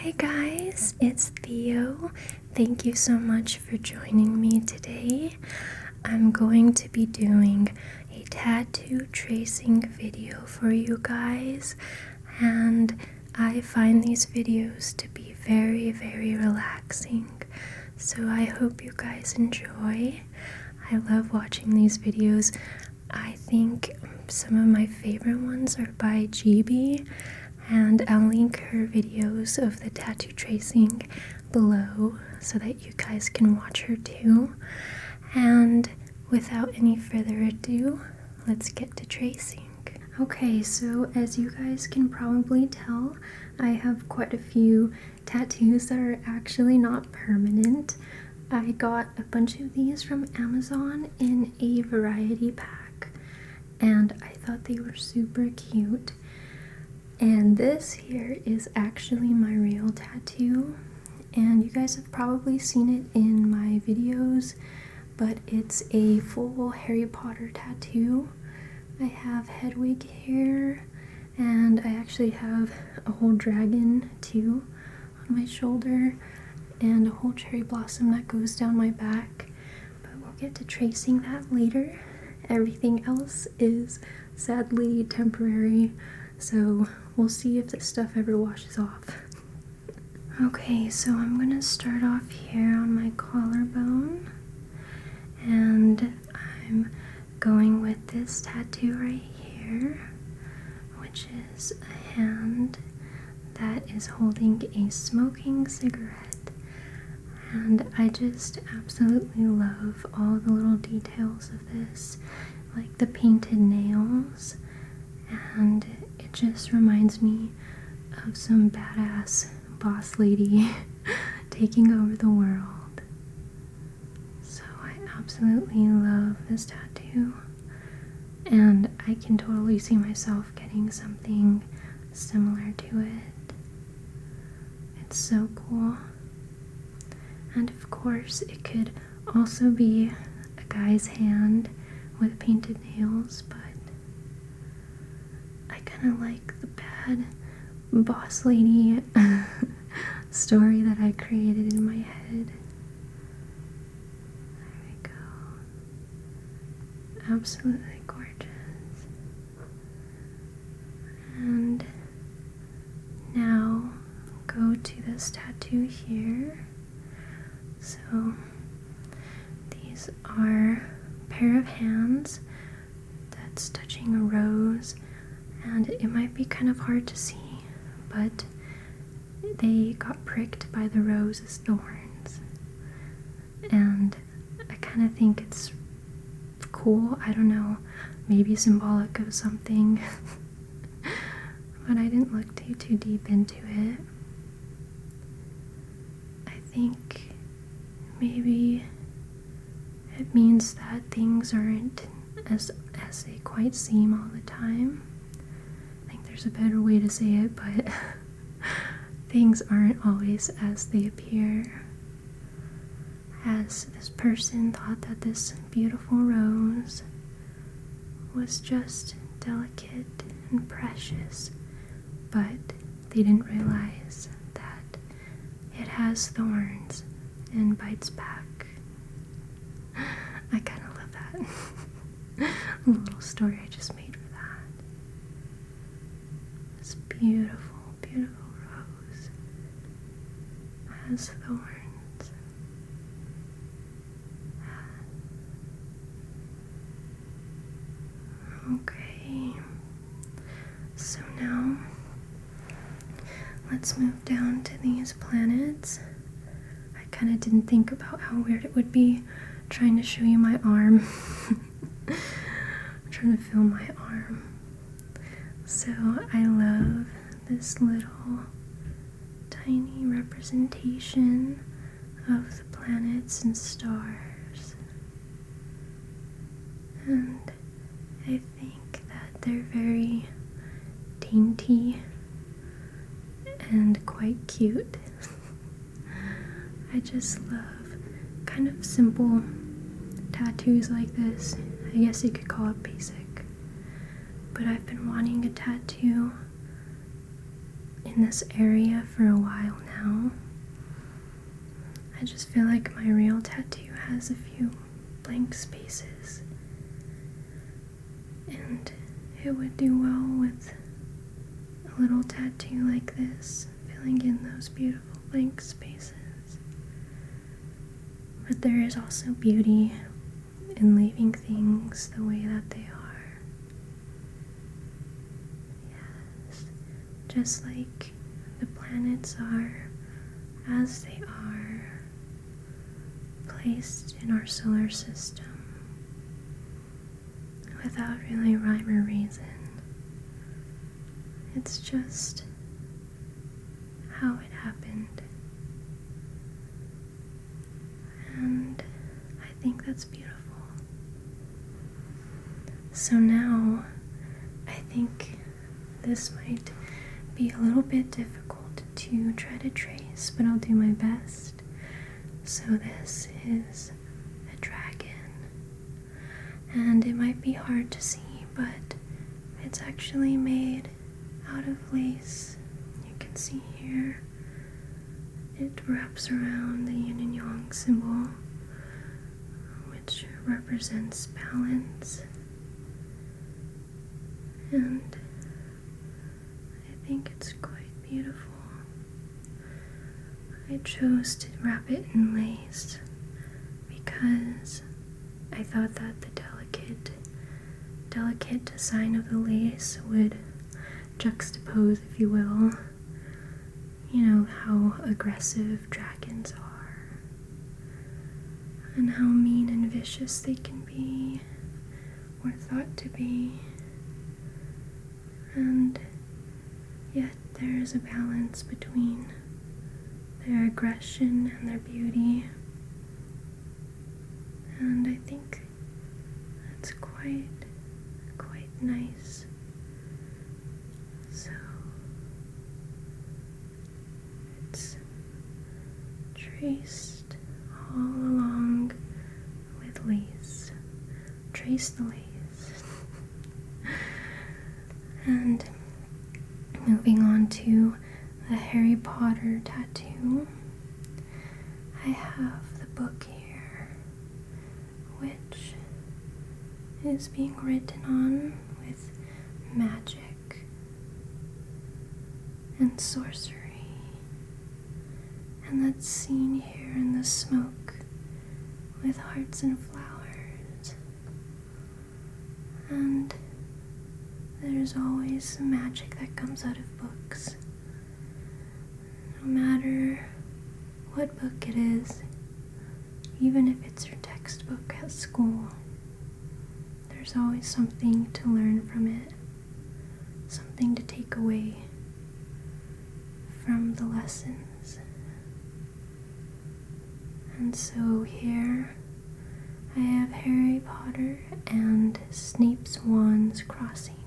Hi guys, it's Theo. Thank you so much for joining me today. I'm going to be doing a tattoo tracing video for you guys, and I find these videos to be very relaxing, so I hope you guys enjoy. I love watching these videos. I think some of my favorite ones are by Gibi, and I'll link her videos of the tattoo tracing below so that you guys can watch her too. And without any further ado, let's get to tracing. Okay, so as you guys can probably tell, I have quite a few tattoos that are actually not permanent. I got a bunch of these from Amazon in a variety pack, and I thought they were super cute. And this here is actually my real tattoo, and you guys have probably seen it in my videos, but it's a full Harry Potter tattoo. I have Hedwig here, and I actually have a whole dragon too on my shoulder, and a whole cherry blossom that goes down my back, but we'll get to tracing that later. Everything else is sadly temporary, so we'll see if this stuff ever washes off. Okay, so I'm gonna start off here on my collarbone, and I'm going with this tattoo right here, which is a hand that is holding a smoking cigarette. And I just absolutely love all the little details of this, like the painted nails, and it just reminds me of some badass boss lady taking over the world. So I absolutely love this tattoo, and I can totally see myself getting something similar to it. It's so cool. And of course, it could also be a guy's hand with painted nails, but I kind of like the bad boss lady story that I created in my head. There we go. Absolutely gorgeous. And now go to this tattoo here. So these are a pair of hands that's touching a rose, and it might be kind of hard to see, but they got pricked by the rose's thorns, and I kind of think it's cool. I don't know, maybe symbolic of something, but I didn't look too deep into it. I think maybe it means that things aren't as they quite seem all the time. I think there's a better way to say it, but things aren't always as they appear. As this person thought that this beautiful rose was just delicate and precious, but they didn't realize that it has thorns and bites back. I kind of love that. A little story I just made for that. This beautiful rose has thorns. Okay, so now let's move down to these planets. I kind of didn't think about how weird it would be trying to show you my arm. I'm trying to film my arm. So I love this little tiny representation of the planets and stars. And I think that they're very dainty and quite cute. I just love kind of simple tattoos like this. I guess you could call it basic. But I've been wanting a tattoo in this area for a while now. I just feel like my real tattoo has a few blank spaces, and it would do well with a little tattoo like this, filling in those beautiful blank spaces. But there is also beauty in leaving things the way that they are. Yes, just like the planets are as they are, placed in our solar system without really rhyme or reason. It's just how it happened. And I think that's beautiful. So now, I think this might be a little bit difficult to try to trace, but I'll do my best. So this is a dragon, and it might be hard to see, but it's actually made out of lace. You can see here it wraps around the yin and yang symbol, which represents balance, and I think it's quite beautiful. I chose to wrap it in lace because I thought that the delicate design of the lace would juxtapose, if you will, how aggressive dragons are and how mean and vicious they can be, or thought to be, and yet there is a balance between their aggression and their beauty, and I think that's quite nice. So it's traced all along with lace. Trace the lace. And moving on to the Harry Potter tattoo, I have the book here, which is being written on with magic and sorcery, and that's seen here in the smoke with hearts and flowers. And there's always some magic that comes out of books. No matter what book it is, even if it's your textbook at school, there's always something to learn from it, something to take away from the lessons. And so here I have Harry Potter and Snape's wands crossing,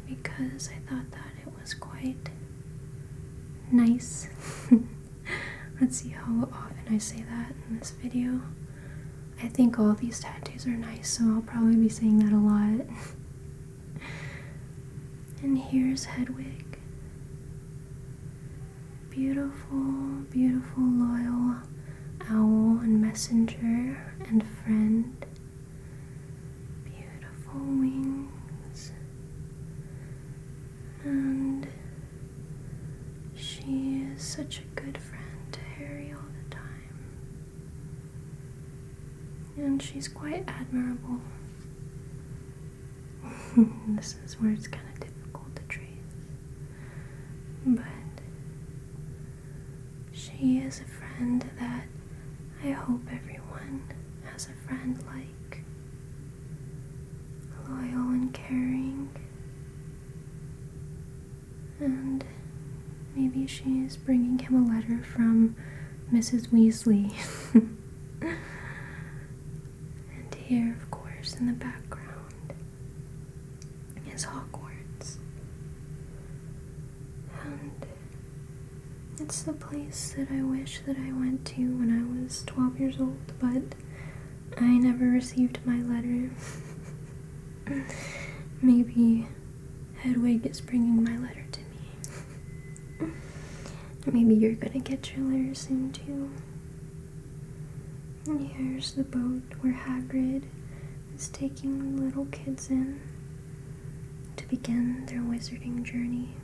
because I thought that it was quite nice. Let's see how often I say that in this video. I think all these tattoos are nice, so I'll probably be saying that a lot. And here's Hedwig. Beautiful, beautiful, loyal owl and messenger and friend. Beautiful wings. And she is such a good friend to Harry all the time. And she's quite admirable. This is where it's kind of difficult to trace. But she is a friend that I hope everyone has a friend like. Loyal and caring. And maybe she is bringing him a letter from Mrs. Weasley. And here, of course, in the background is Hogwarts. And it's the place that I wish that I went to when I was 12 years old, but I never received my letter. Maybe Hedwig is bringing my letter to me. Maybe you're gonna get your letter soon too. And here's the boat where Hagrid is taking little kids in to begin their wizarding journey.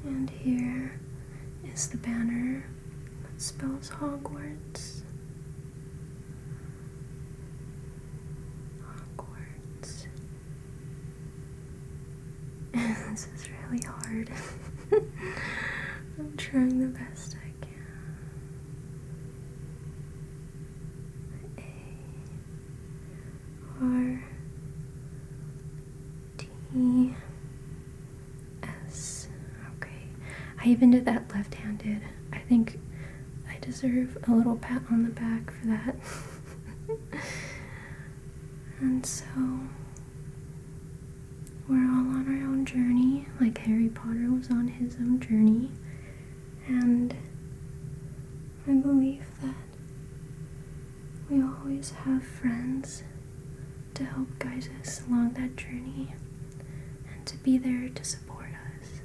And here is the banner that spells Hogwarts. Hogwarts. This is really hard. I'm trying the best I can. A-R-T-S. Okay. I even did that left-handed. I think I deserve a little pat on the back for that. And so we're all on our own journey, like Harry Potter was on his own journey. And I believe that we always have friends to help guide us along that journey and to be there to support us.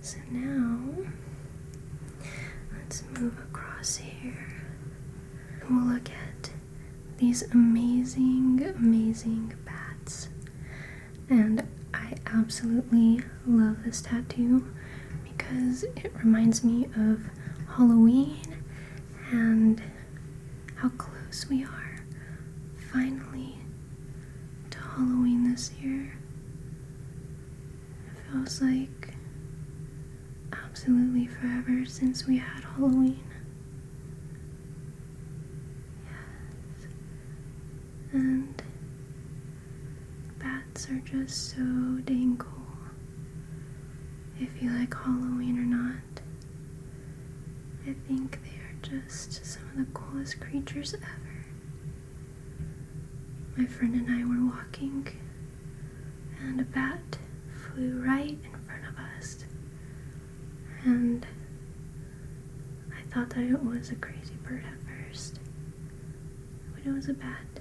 So now, let's move across here. We'll look at these amazing, amazing bats. And I absolutely love this tattoo because it reminds me of Halloween and how close we are finally to Halloween this year. It feels like absolutely forever since we had Halloween. Yes. And bats are just so dang cool. If you like Halloween or not, I think they are just some of the coolest creatures ever. My friend and I were walking, and a bat flew right in front of us. And I thought that it was a crazy bird at first, but it was a bat.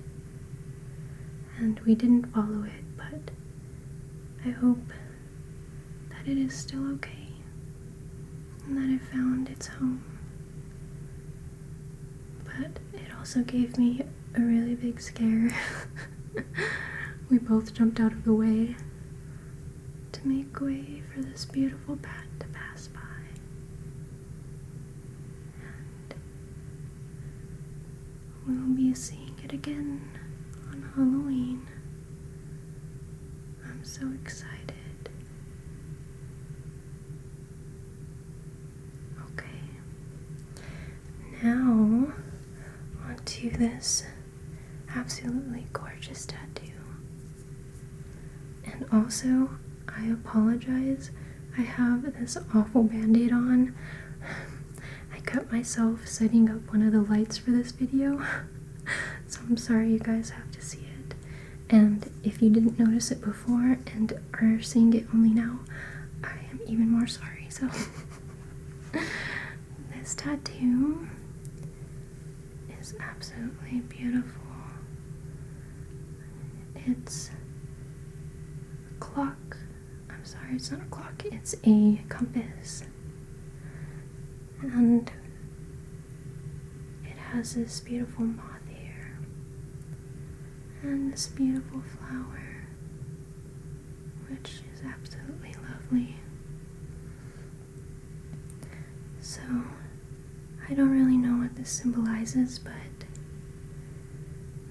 And we didn't follow it, but I hope that it is still okay and that it found its home. But it also gave me a really big scare. We both jumped out of the way to make way for this beautiful bat to pass by. And we'll be seeing it again on Halloween. I'm so excited. Okay. Now, onto this absolutely gorgeous tattoo. And also, I apologize. I have this awful band-aid on. I cut myself setting up one of the lights for this video. So I'm sorry you guys have to see it. And if you didn't notice it before and are seeing it only now, I am even more sorry. So this tattoo is absolutely beautiful. It's a clock. I'm sorry, it's not a clock. It's a compass. And it has this beautiful moth here. And this beautiful flower, which is absolutely lovely. So, I don't really know what this symbolizes, but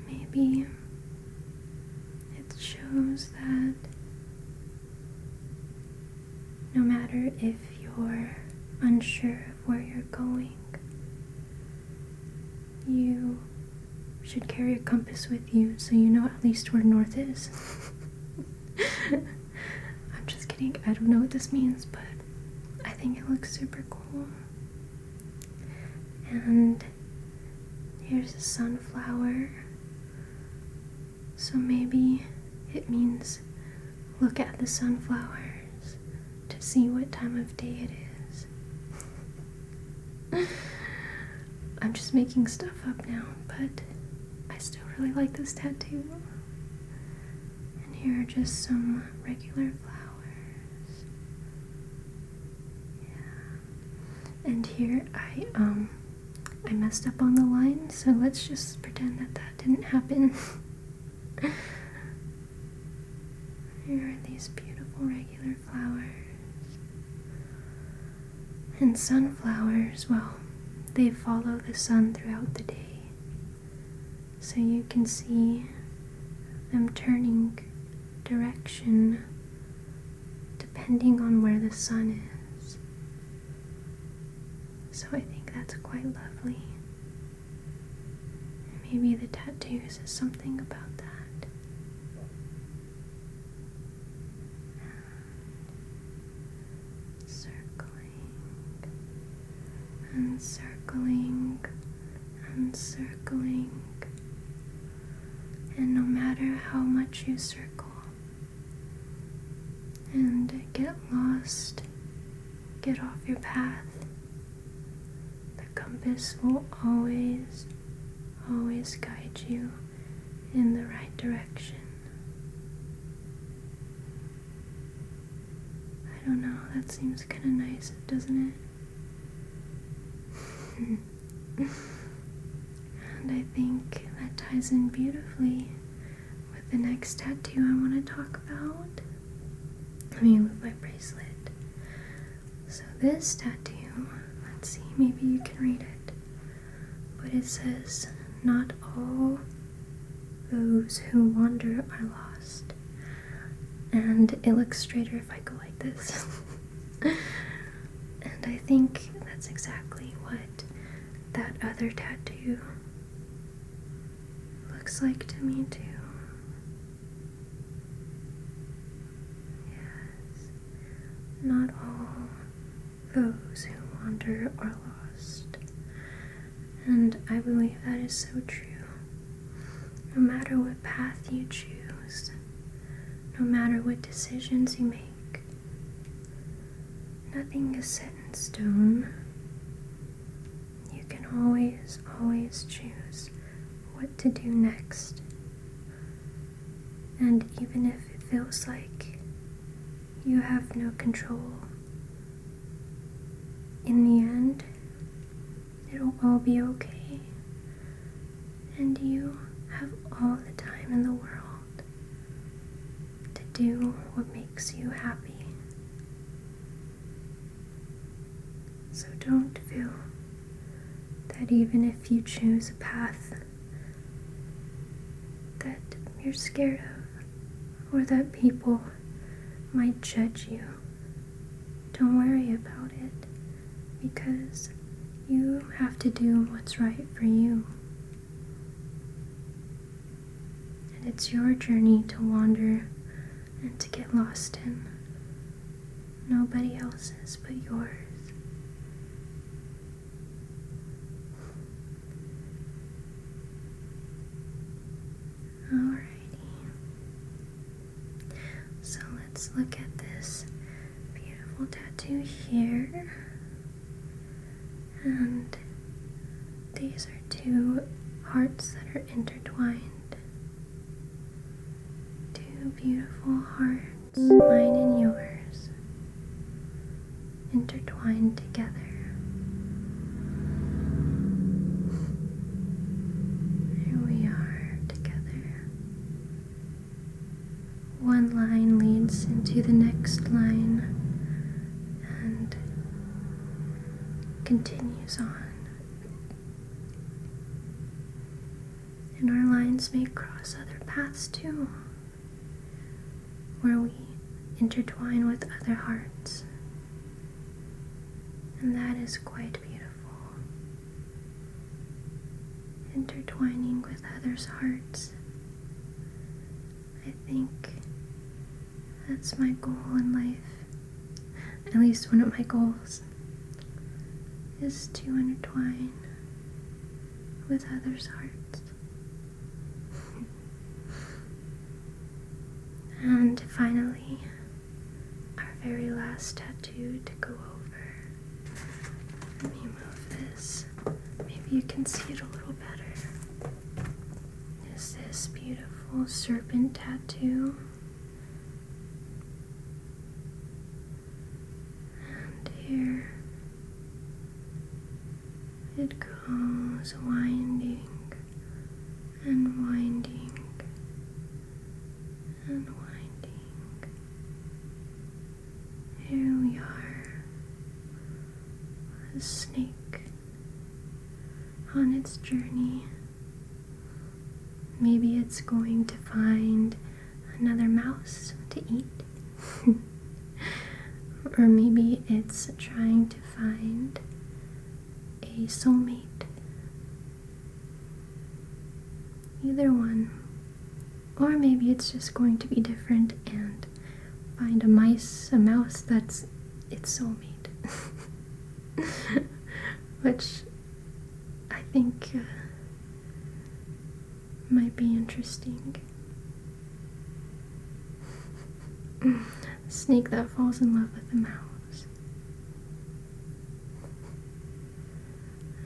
maybe it shows that no matter if you're unsure of where you're going, you should carry a compass with you so you know at least where north is. I'm just kidding. I don't know what this means, but I think it looks super cool. And here's a sunflower. So maybe it means look at the sunflowers to see what time of day it is. I'm just making stuff up now, but I still really like this tattoo. And here are just some regular flowers. And here I messed up on the line, so let's just pretend that that didn't happen. Here are these beautiful regular flowers. And sunflowers, well, they follow the sun throughout the day. So you can see them turning direction depending on where the sun is. So I think that's quite lovely. Maybe the tattoo says something about that. And circling and circling, and no matter how much you circle and get lost, get off your path, the compass will always guide you in the right direction. I don't know, that seems kind of nice, doesn't it? And I think that ties in beautifully with the next tattoo I want to talk about. Let me move my bracelet. So this tattoo, let's see, maybe you can read it. But it says, "Not all those who wander are lost." And it looks straighter if I go like this. And I think that's exactly what that other tattoo looks like to me too. Yes, not all those who wander are lost. And I believe that is so true. No matter what path you choose, no matter what decisions you make, nothing is set in stone. You can always choose what to do next. And even if it feels like you have no control, in the end, it'll all be okay. And you have all the time in the world to do what makes you happy. So don't feel that even if you choose a path that you're scared of, or that people might judge you, don't worry about it, because you have to do what's right for you. And it's your journey to wander and to get lost in. Nobody else's but yours. Alrighty, so let's look at this beautiful tattoo here, and these are two hearts that are intertwined, two beautiful hearts, mine and yours, intertwined together. One line leads into the next line and continues on. And our lines may cross other paths too, where we intertwine with other hearts. And that is quite beautiful. Intertwining with others' hearts. I think that's my goal in life, at least one of my goals, is to intertwine with others' hearts. And finally, our very last tattoo to go over. Let me move this, maybe you can see it a little better. Is this beautiful serpent tattoo. Here nose winding and winding and winding. Here we are, a snake on its journey. Maybe it's going to find another mouse to eat. Or maybe it's trying to find a soulmate. Either one. Or maybe it's just going to be different and find a mouse that's its soulmate. Which I think might be interesting. A snake that falls in love with a mouse.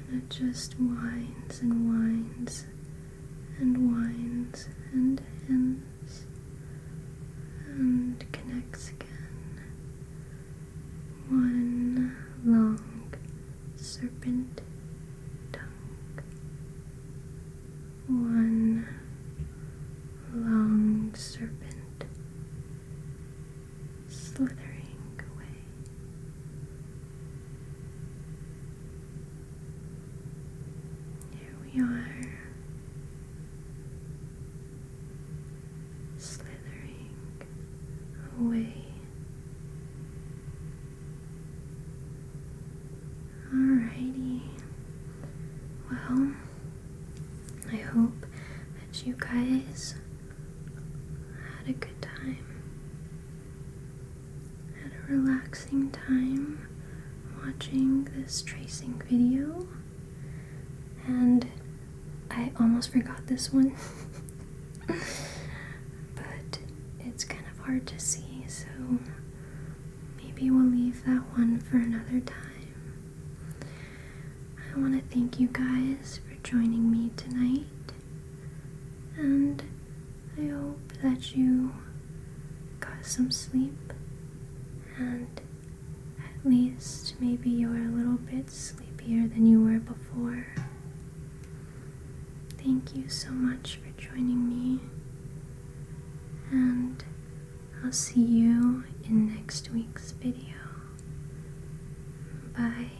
And it just winds and winds and winds and ends and connects again. One long serpent tongue. One long serpent slithering away. Here we are, slithering away. Alrighty. Well, I hope that you guys had a good time. Had a relaxing time watching this tracing video. And I almost forgot this one. But it's kind of hard to see, so maybe we'll leave that one for another time. I want to thank you guys for joining me tonight, and I hope that you got some sleep, and at least maybe you're a little bit sleepier than you were before. Thank you so much for joining me, and I'll see you in next week's video. Bye.